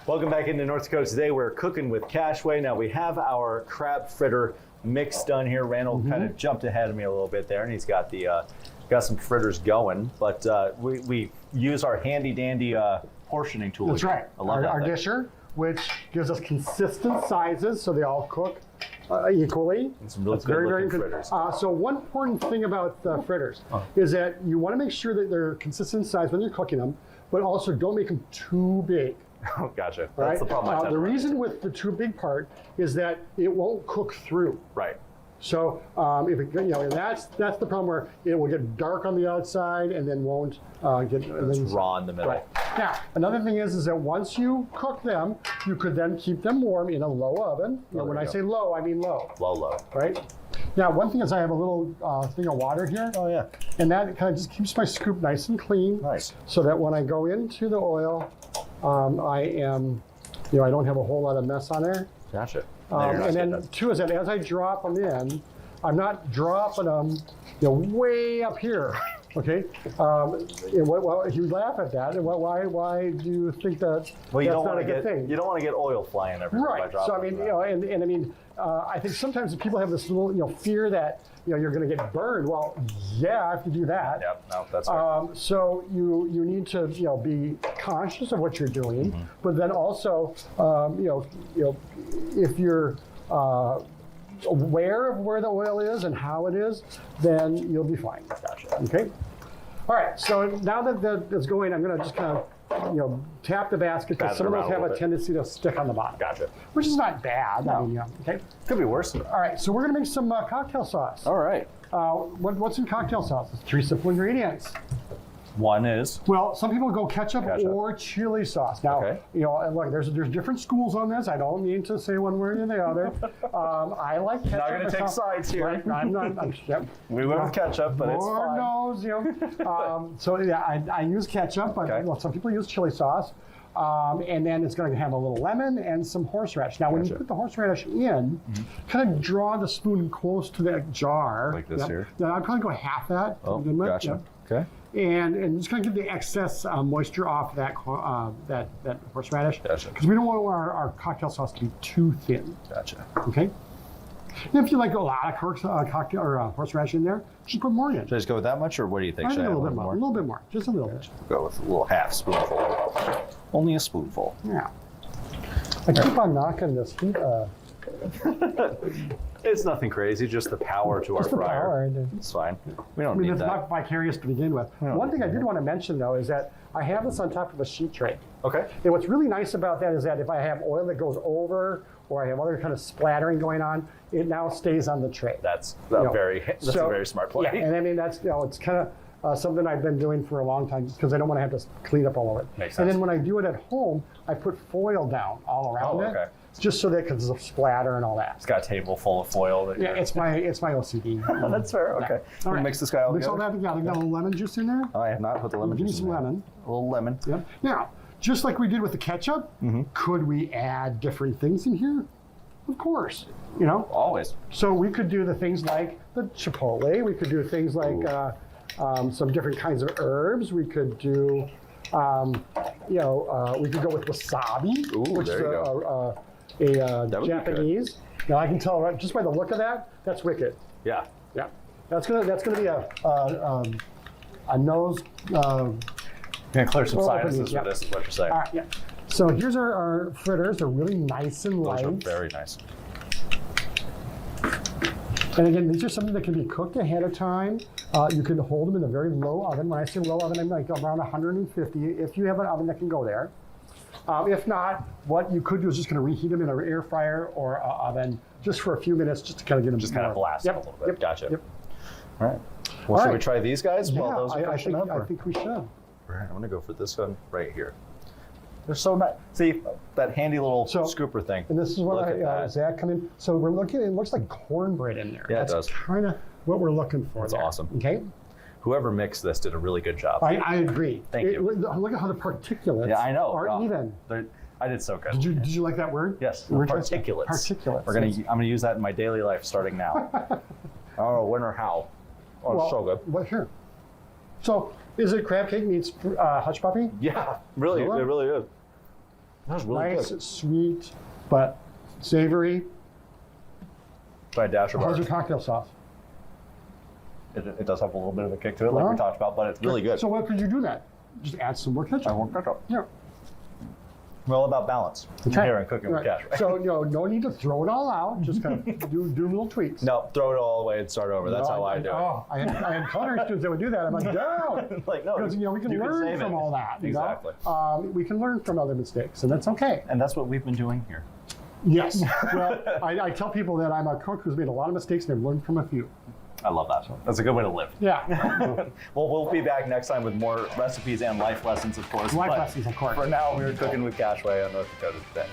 Welcome back into North Dakota. Today we're cooking with Cashway. Now we have our crab fritter mix done here. Randall kind of jumped ahead of me a little bit there, and he's got the got some fritters going. But we use our handy dandy portioning tool. That's right. I love our disher, which gives us consistent sizes so they all cook equally. And some really good looking fritters. So one important thing about fritters is that you want to make sure that they're consistent size when you're cooking them, but also don't make them too big. Oh, gotcha. Right? That's the problem. The reason with the too big part is that it won't cook through. Right. So if it, and that's the problem where it will get dark on the outside and then won't get raw in the middle. Right. Now another thing is that once you cook them, you could then keep them warm in a low oven. When I say low, I mean low. Low. Right. Now one thing is I have a little thing of water here. Oh yeah. And that kind of just keeps my scoop nice and clean. Nice. So that when I go into the oil, I am, I don't have a whole lot of mess on there. Gotcha. And then two is that as I drop them in, I'm not dropping them, way up here. Okay. Well, you laugh at that. And why do you think that? Well, you that's don't not want a to good get thing? You don't want to get oil flying everywhere. Right. By dropping So I mean, and I mean, I think sometimes people have this little, fear that you're going to get burned. Well, yeah, I have to do that. Yep. No, that's right. So you need to be conscious of what you're doing, but then also if you're aware of where the oil is and how it is, then you'll be fine. Gotcha. Okay. All right. So now that that's going, I'm going to just kind of tap the basket because some of those have a tendency to stick on the bottom. Gotcha. Which is not bad. No. I mean, okay. Could be worse. All right. So we're going to make some cocktail sauce. All right. What's in cocktail sauce? It's 3 simple ingredients. One is. Well, some people go ketchup or chili sauce. Now, and look, there's different schools on this. I don't mean to say one way or the other. I like ketchup. Not going to take sides here. Right? I'm not. Yep. We went with ketchup, but it's fine. Lord knows, So yeah, I use ketchup, but some people use chili sauce. And then it's going to have a little lemon and some horseradish. Now, when you put the horseradish in, kind of draw the spoon close to that jar. Like this here? Yeah, I'd probably go half that. Oh, gotcha. Okay. And just kind of get the excess moisture off that that horseradish. Gotcha. Because we don't want our cocktail sauce to be too thin. Gotcha. Okay. And if you like a lot of cocktail or horseradish in there, just put more in. Should I just go with that much, or what do you think? I Should think I a add little bit more. A little bit more. Just a little bit. We'll go with a little half spoonful. Only a spoonful. Yeah. I keep on knocking this heat. It's nothing crazy, just the power to our fryer. It's fine. We don't need it's that. not vicarious to begin with. One thing I did want to mention, though, is that I have this on top of a sheet tray. Okay. And what's really nice about that is that if I have oil that goes over or I have other kind of splattering going on, it now stays on the tray. That's a very smart play. Yeah, and I mean, that's, it's kind of something I've been doing for a long time because I don't want to have to clean up all of it. Makes sense. And then when I do it at home, I put foil down all around it. Just so that because of splatter and all that. It's got a table full of foil. It's my OCD. That's fair. Okay. All right. Mix this guy all together. Mix all that together. Got a little lemon juice in there. Oh, I have not put the lemon Give juice me some lemon. A little lemon. Yep. Now, just like we did with the ketchup, could we add different things in here? Of course. Always. So we could do the things like the chipotle. We could do things like some different kinds of herbs. We could do, we could go with wasabi, which there is you go. a Japanese. Now I can tell just by the look of that, that's wicked. Yeah. Yeah. That's gonna be a nose. Gonna clear some sinuses with this, is what you're saying. All right. Yeah. So here's our fritters. They're really nice and light. Those are very nice. And again, these are something that can be cooked ahead of time. You can hold them in a very low oven. When I say low oven, I'm like around 150. If you have an oven that can go there. If not, what you could do is just going to reheat them in an air fryer or an oven just for a few minutes, just to kind of get them. Just kind of blast them a little bit. Yep. Gotcha. Yep. All right. Well, should we try these guys? Yeah, While those are I up, think we should. All right, I'm going to go for this one right here. They're so nice. See, that handy little scooper thing. And this is what Zach come in. So we're looking, it looks like cornbread in there. Yeah, it does. That's kind of what we're looking for. That's there. awesome. Okay. Whoever mixed this did a really good job. I agree. Thank you. Look at how the particulates are even. I did so good. Did you like that word? Yes. Particulates. Particulates. I'm gonna use that in my daily life starting now. I don't know when or how. Oh, it's so good. Well, here. So, is it crab cake meets hush puppy? Yeah, really, it really is. That's really nice, good. sweet, but savory. Try a dash of How's our. your cocktail sauce? It does have a little bit of a kick to it, like Yeah. we talked about, but it's really good. So what could you do that? Just add some more ketchup. Yeah. We're all about balance here in cooking with cash. Right? So no need to throw it all out. Just kind of do little tweaks. No, throw it all away and start over. That's how I do it. Oh, I had culinary students that would do that. I'm like, no. Like, no, Because we can you learn save from it. all that. You Exactly. know? We can learn from other mistakes, and that's okay. And that's what we've been doing here. Yes. Well, I tell people that I'm a cook who's made a lot of mistakes and I've learned from a few. I love that. That's a good way to live. Yeah. Well, we'll be back next time with more recipes and life lessons, of course. Life But lessons, of course. For now, we're cooking with Cashway on North Dakota today.